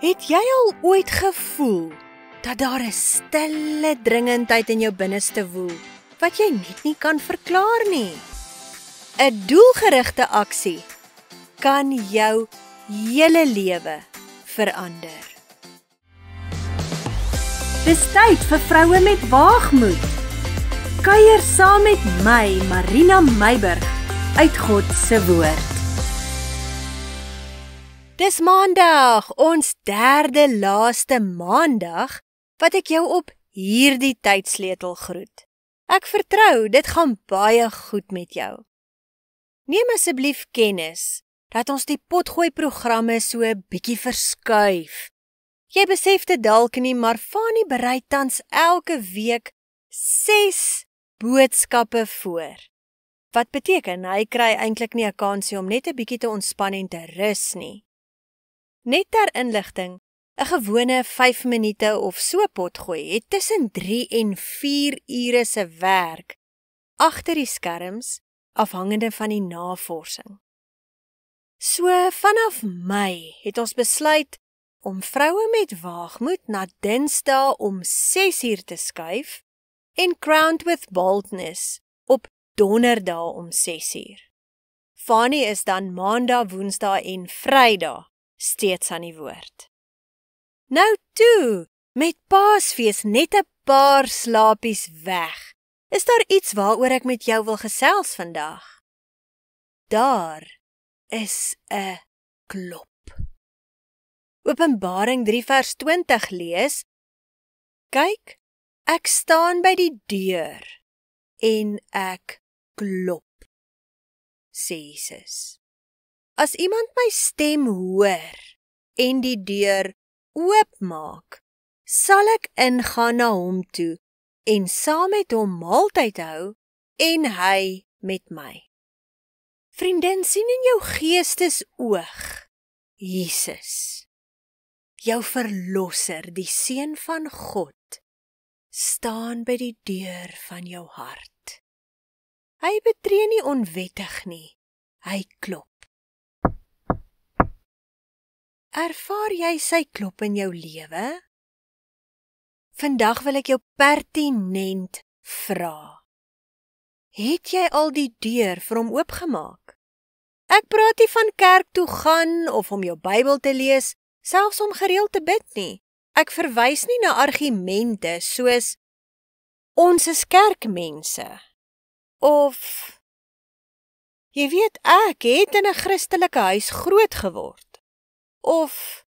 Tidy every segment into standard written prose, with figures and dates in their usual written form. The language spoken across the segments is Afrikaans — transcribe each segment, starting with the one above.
Het jy al ooit gevoel dat daar 'n stille dringendheid in jou binneste woel, wat jy net nie kan verklaar nie? 'n Doelgerigte aksie kan jou hele lewe verander. Dis tyd vir vroue met waagmoed. Kuier saam met my, Marina Meiburg, uit God se woord. Dis Maandag, ons derde laaste Maandag, wat ek jou op hierdie tydsleutel groet. Ek vertrou, dit gaan baie goed met jou. Neem asseblief kennis, dat ons die potgooi programme so 'n bietjie verskuif. Jy besef dit dalk nie, maar Fanie berei tans elke week 6 boodskappe voor. Wat beteken, hy kry eintlik nie 'n kansie om net 'n bietjie te ontspan en te rus nie. Net ter inligting, 'n gewone 5 minute of so potgooi het tussen 3 en 4 ure se werk agter die skerms, afhangende van die navorsing. So vanaf Mei het ons besluit om vroue met waagmoed na Dinsdae om 6 uur te skuif en Crowned with Boldness op Donderdae om 6 uur. Fanie is dan Maandag, Woensdae en Vrydag steeds aan die woord. Nou toe, met Paasfees net 'n paar slapies weg, is daar iets waaroor ek met jou wil gesels vandag. Daar is 'n klop. Openbaring 3 vers 20 lees, kyk, ek staan by die deur en ek klop, sê Jesus. As iemand my stem hoor en die deur oopmaak, sal ek ingaan na hom toe en saam met hom maaltyd hou en hy met my. Vriendin, sien in jou geestesoog Jesus, jou verlosser, die Seun van God, staan by die deur van jou hart. Hy betree nie onwettig nie, hy klop. Ervaar jy sy klop in jou lewe? Vandag wil ek jou pertinent vra. Het jy al die deur vir hom oopgemaak? Ek praat nie van kerk toe gaan of om jou Bybel te lees, selfs om gereeld te bid nie. Ek verwys nie na argumente soos ons is kerkmense of jy weet ek het in 'n Christelike huis groot geword of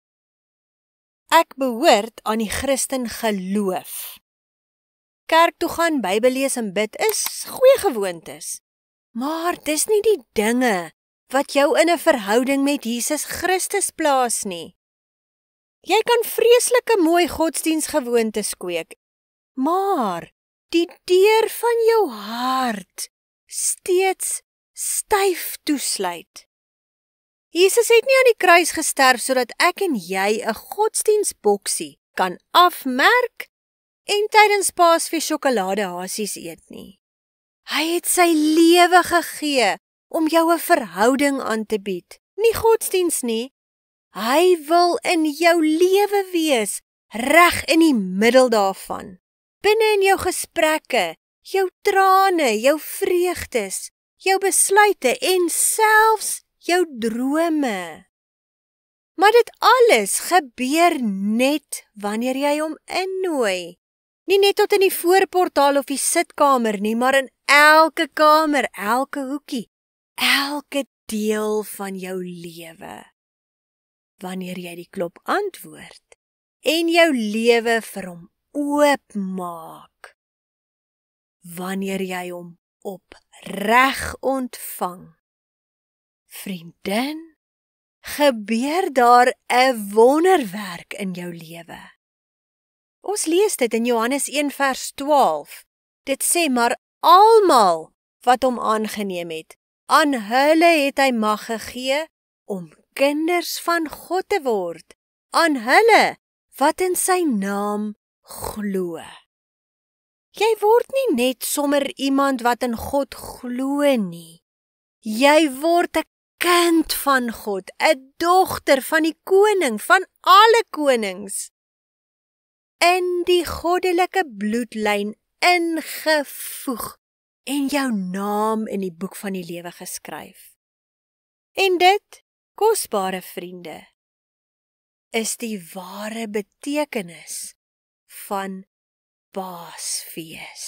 ek behoort aan die Christen geloof. Kerk toe gaan, Bybel lees en bid is goeie gewoontes, maar dis nie die dinge wat jou in 'n verhouding met Jesus Christus plaas nie. Jy kan vreeslike mooi godsdiensgewoontes kweek, maar die deur van jou hart steeds styf toesluit. Jesus het nie aan die kruis gesterf sodat ek en jy 'n godsdiensboksie kan afmerk en tydens Paasfees sjokoladehasies eet nie. Hy het sy lewe gegee om jou 'n verhouding aan te bied, nie godsdiens nie. Hy wil in jou lewe wees, reg in die middel daarvan, binne in jou gesprekke, jou trane, jou vreugdes, jou besluite en selfs jou drome. Maar dit alles gebeur net wanneer jy hom innooi. Nie net tot in die voorportaal of die sitkamer nie, maar in elke kamer, elke hoekie, elke deel van jou lewe. Wanneer jy die klop antwoord en jou lewe vir hom oopmaak. Wanneer jy hom opreg ontvang. Vriendin, gebeur daar 'n wonderwerk in jou lewe. Ons lees dit in Johannes 1 vers 12. Dit sê, maar almal wat hom aangeneem het, aan hulle het hy mag gegee om kinders van God te word, aan hulle wat in sy naam glo. Jy word nie net sommer iemand wat in God glo nie. Jy word 'n kind van God, 'n dogter van die koning, van alle konings in die goddelike bloedlyn ingevoeg en jou naam in die boek van die lewe geskryf. En dit, kosbare vriende, is die ware betekenis van Paasfees.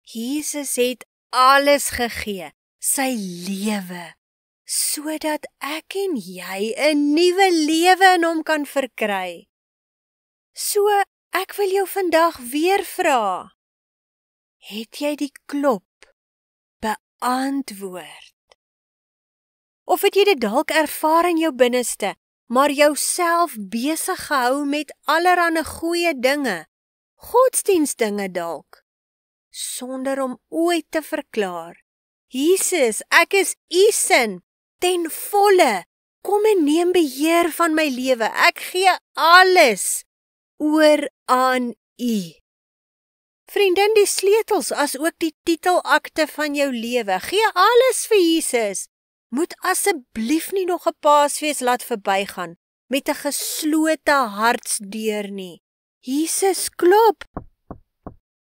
Jesus het alles gegee, sy lewe, sodat ek en jy 'n nuwe lewe in hom kan verkry. So, ek wil jou vandag weer vra, het jy die klop beantwoord? Of het jy dit dalk ervaar in jou binneste, maar jouself besig gehou met allerlei goeie dinge, godsdienstdinge dalk, sonder om ooit te verklaar, Jesus, ek is U sin, ten volle, kom en neem beheer van my lewe, ek gee alles oor aan U. Vriendin, die sleutels as ook die titelakte van jou lewe, gee alles vir Jesus. Moet asseblief nie nog 'n Paasfees laat verbygaan met 'n geslote hartsdeur nie. Jesus klop.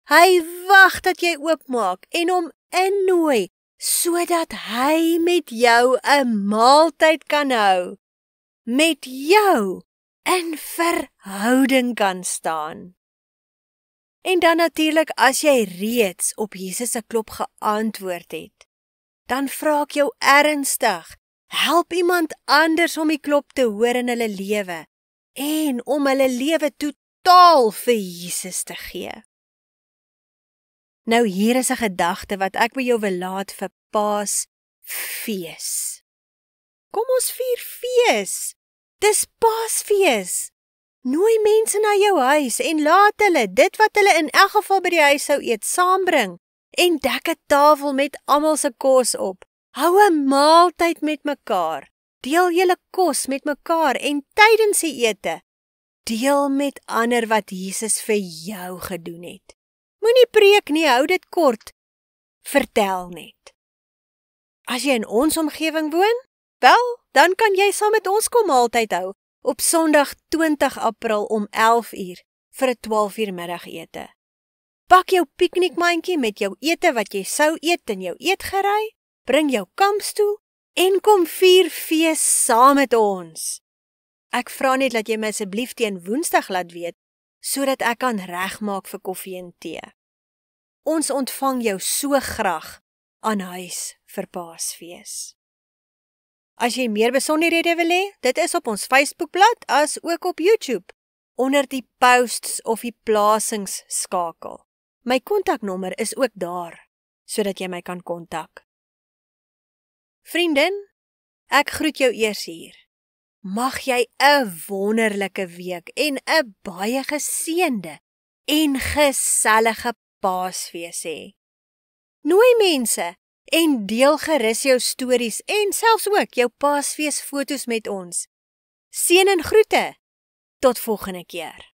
Hy wag dat jy oopmaak en hom innooi, sodat hy met jou 'n maaltyd kan hou, met jou in verhouding kan staan. En dan natuurlik as jy reeds op Jesus se klop geantwoord het, dan vra ek jou ernstig, help iemand anders om die klop te hoor in hulle lewe en om hulle lewe totaal vir Jesus te gee. Nou hier is 'n gedagte wat ek by jou wil laat vir Paasfees. Kom ons vier fees. Dis Paasfees. Nooi mense na jou huis en laat hulle dit wat hulle in elk geval by die huis sou eet saambring en dek 'n tafel met almal se kos op. Hou 'n maaltyd met mekaar. Deel julle kos met mekaar en tydens die ete deel met ander wat Jesus vir jou gedoen het. Moenie preek nie, hou dit kort. Vertel net. As jy in ons omgewing woon, wel, dan kan jy saam met ons kom maaltyd hou op Sondag 20 April om 11 uur vir 'n 12 uur middagete. Pak jou piknikmandjie met jou ete wat jy sou eet in jou eetgerei, bring jou kampstoel en kom vier fees saam met ons. Ek vra net dat jy my asseblief teen Woensdag laat weet, sodat ek kan regmaak vir koffie en tee. Ons ontvang jou so graag aan huis vir Paasfees. As jy meer besonderhede wil hê, dit is op ons Facebookblad as ook op YouTube, onder die posts of die plasings skakel. My kontaknommer is ook daar, sodat jy my kan kontak. Vriendin, ek groet jou eers hier. Mag jy 'n wonderlike week en 'n baie geseënde en gesellige Paasfees hê. Nooi mense en deel gerus jou stories en selfs ook jou Paasfees foto's met ons. Seën en groete. Tot volgende keer.